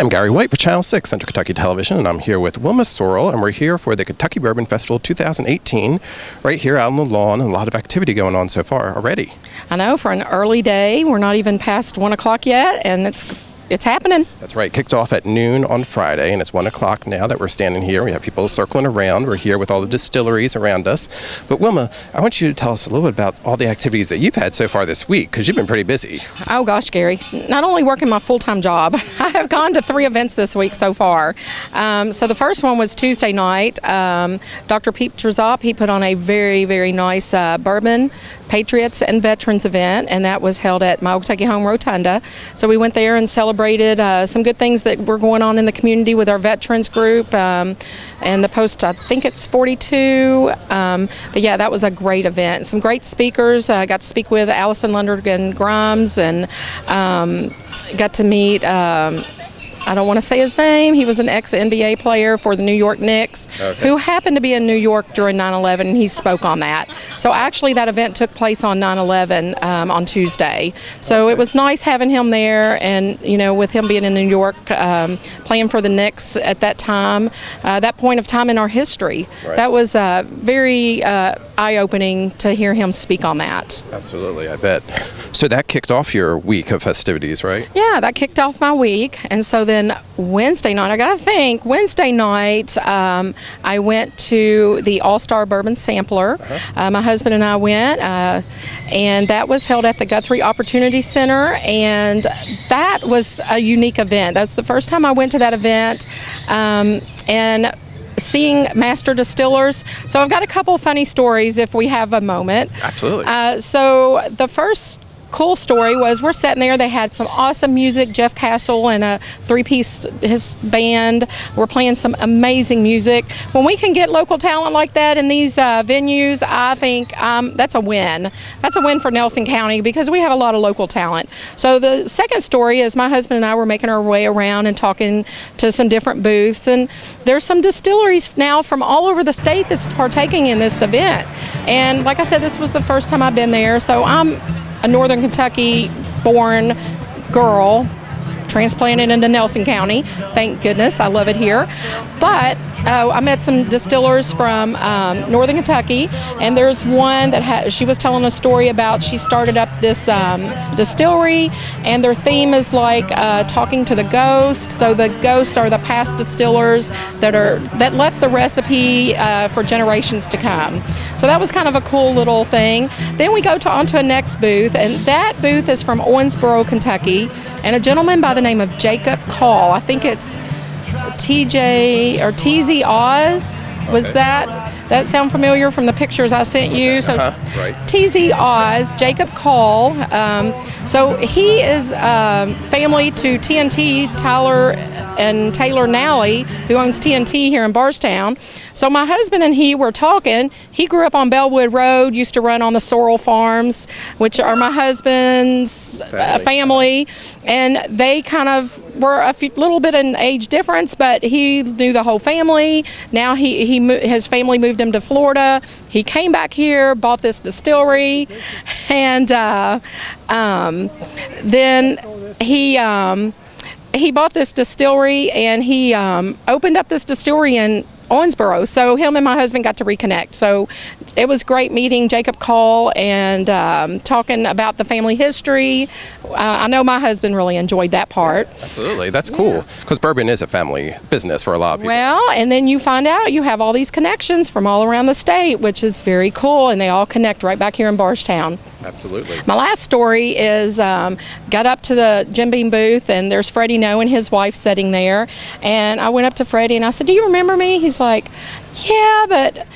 I'm Gary White for Channel 6 Central Kentucky Television, and I'm here with Wilma Sorrell, and we're here for the Kentucky Bourbon Festival 2018, right here out on the lawn, and a lot of activity going on so far already. I know, for an early day. We're not even past 1 o'clock yet, and it's happening. That's right. Kicked off at noon on Friday, and it's 1 o'clock now that we're standing here. We have people circling around. We're here with all the distilleries around us. But Wilma, I want you to tell us a little bit about all the activities that you've had so far this week, because you've been pretty busy. Oh gosh, Gary. Not only working my full-time job, I have gone to 3 events this week so far. So the first one was Tuesday night. Dr. Pete Drzop, he put on a very, very nice Bourbon Patriots and Veterans event, and that was held at my Kentucky Home Rotunda. So we went there and celebrated some good things that were going on in the community with our veterans group, and the post, I think it's 42. But yeah, that was a great event. Some great speakers. I got to speak with Allison Lundergan Grimes, and got to meet I don't want to say his name. He was an ex-NBA player for the New York Knicks, who happened to be in New York during 9/11, and he spoke on that. So actually that event took place on 9/11 on Tuesday. So it was nice having him there, and you know, with him being in New York playing for the Knicks at that time, that point of time in our history. Right. That was very eye-opening to hear him speak on that. Absolutely, I bet. So that kicked off your week of festivities, right? Yeah, that kicked off my week, and so then Wednesday night, I gotta think, Wednesday night I went to the All-Star Bourbon Sampler. My husband and I went, and that was held at the Guthrie Opportunity Center, and that was a unique event. That's the first time I went to that event, and seeing master distillers. So I've got a couple funny stories if we have a moment. Absolutely. So the first cool story was, we're sitting there, they had some awesome music. Jeff Castle and a 3-piece, his band were playing some amazing music. When we can get local talent like that in these venues, I think that's a win. That's a win for Nelson County, because we have a lot of local talent. So the second story is, my husband and I were making our way around and talking to some different booths, and there's some distilleries now from all over the state that's partaking in this event. And like I said, this was the first time I've been there, so I'm a Northern Kentucky born girl, transplanted into Nelson County. Thank goodness, I love it here. But I met some distillers from Northern Kentucky, and there's one that she was telling a story about, she started up this distillery, and their theme is like talking to the ghosts. So the ghosts are the past distillers that left the recipe for generations to come. So that was kind of a cool little thing. Then we go onto a next booth, and that booth is from Owensboro, Kentucky, and a gentleman by the name of Jacob Call. I think it's TJ or TZ Oz. Was that sound familiar from the pictures I sent you? So right. TZ Oz, Jacob Call. So he is family to TNT, Tyler and Taylor Nally, who owns TNT here in Bardstown. So my husband and he were talking. He grew up on Bellwood Road, used to run on the Sorrell Farms, which are my husband's family. And they kind of were a little bit in age difference, but he knew the whole family. Now his family moved him to Florida. He came back here, bought this distillery, and then he bought this distillery, and he opened up this distillery in Owensboro. So him and my husband got to reconnect. So it was great meeting Jacob Call and talking about the family history. I know my husband really enjoyed that part. Absolutely, that's cool, because bourbon is a family business for a lot of people. Well, and then you find out you have all these connections from all around the state, which is very cool, and they all connect right back here in Bardstown. Absolutely. My last story is, got up to the Jim Beam booth, and there's Freddie Noe and his wife sitting there, and I went up to Freddie and I said, "Do you remember me?" He's like, "Yeah, but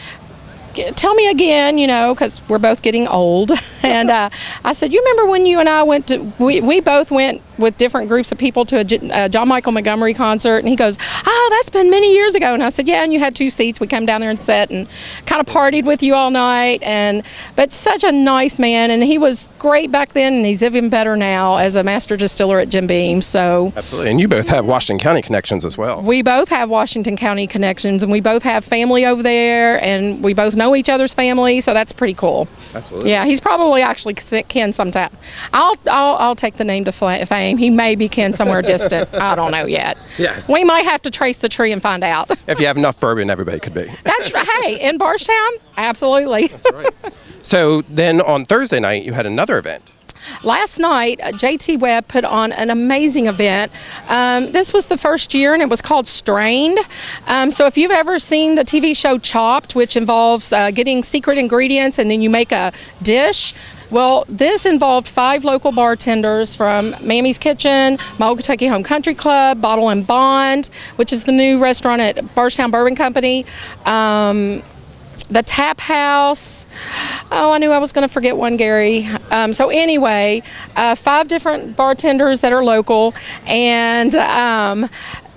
tell me again," you know, because we're both getting old. And I said, "You remember when you and I went to, we both went with different groups of people to a John Michael Montgomery concert?" And he goes, "Oh, that's been many years ago." And I said, "Yeah, and you had 2 seats. We came down there and sat and kind of partied with you all night." But such a nice man, and he was great back then, and he's even better now as a master distiller at Jim Beam. So absolutely, and you both have Washington County connections as well. We both have Washington County connections, and we both have family over there, and we both know each other's family, so that's pretty cool. Absolutely. Yeah, he's probably actually kin sometime. I'll take the name to fame. name. He may be kin somewhere distant. I don't know yet. Yes. We might have to trace the tree and find out. If you have enough bourbon, everybody could be. That's right. Hey, in Barstown, absolutely. That's right. So then on Thursday night, you had another event. Last night, JT Webb put on an amazing event. This was the first year, and it was called Strained. So if you've ever seen the TV show Chopped, which involves getting secret ingredients and then you make a dish, well, this involved 5 local bartenders from Mammy's Kitchen, My Old Kentucky Home Country Club, Bottle and Bond, which is the new restaurant at Bardstown Bourbon Company, the Tap House. Oh, I knew I was going to forget one, Gary. So anyway, 5 different bartenders that are local, and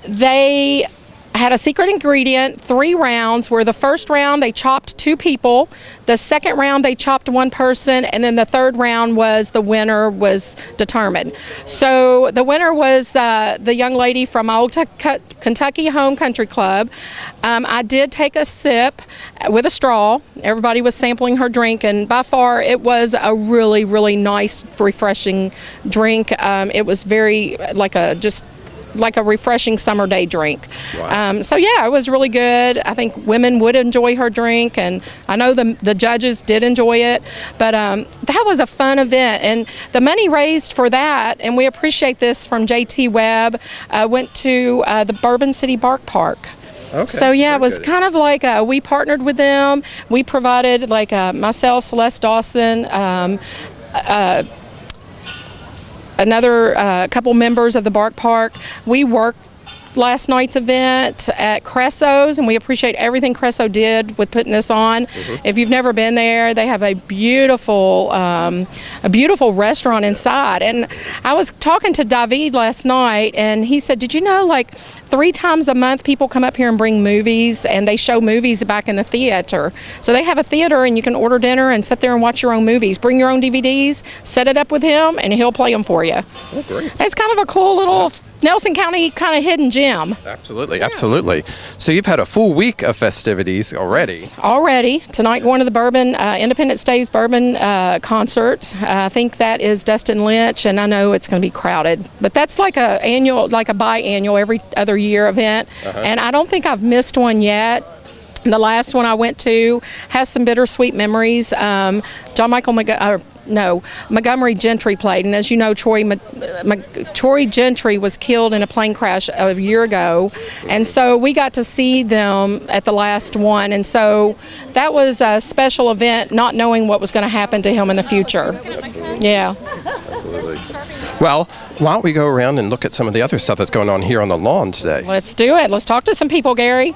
they had a secret ingredient, 3 rounds, where the first round they chopped 2 people, the second round they chopped 1 person, and then the third round was the winner was determined. So the winner was the young lady from my Old Kentucky Home Country Club. I did take a sip with a straw. Everybody was sampling her drink, and by far it was a really, really nice, refreshing drink. It was very like a refreshing summer day drink. Wow. So yeah, it was really good. I think women would enjoy her drink, and I know the judges did enjoy it. But that was a fun event, and the money raised for that, and we appreciate this from JT Webb, went to the Bourbon City Bark Park. Okay, so yeah, it was good. kind of like we partnered with them. We provided, like myself, Celeste Dawson, another couple members of the Bark Park. We worked last night's event at Cresso's, and we appreciate everything Cresso did with putting this on. If you've never been there, they have a beautiful restaurant inside. And I was talking to David last night, and he said, did you know, like 3 times a month people come up here and bring movies, and they show movies back in the theater. So they have a theater, and you can order dinner and sit there and watch your own movies. Bring your own DVDs, set it up with him, and he'll play them for you. Oh, great. It's kind of a cool little Nelson County kind of hidden gem. Absolutely, absolutely. So you've had a full week of festivities already. Already. Tonight going to the Bourbon, Independent Staves Bourbon concert. I think that is Dustin Lynch, and I know it's going to be crowded. But that's like a biannual, every other year event. And I don't think I've missed one yet. The last one I went to has some bittersweet memories. Montgomery Gentry played, and as you know, Troy Gentry was killed in a plane crash a year ago, and so we got to see them at the last one, and so that was a special event, not knowing what was going to happen to him in the future. Absolutely. Yeah. Absolutely. Well, why don't we go around and look at some of the other stuff that's going on here on the lawn today? Let's do it. Let's talk to some people, Gary.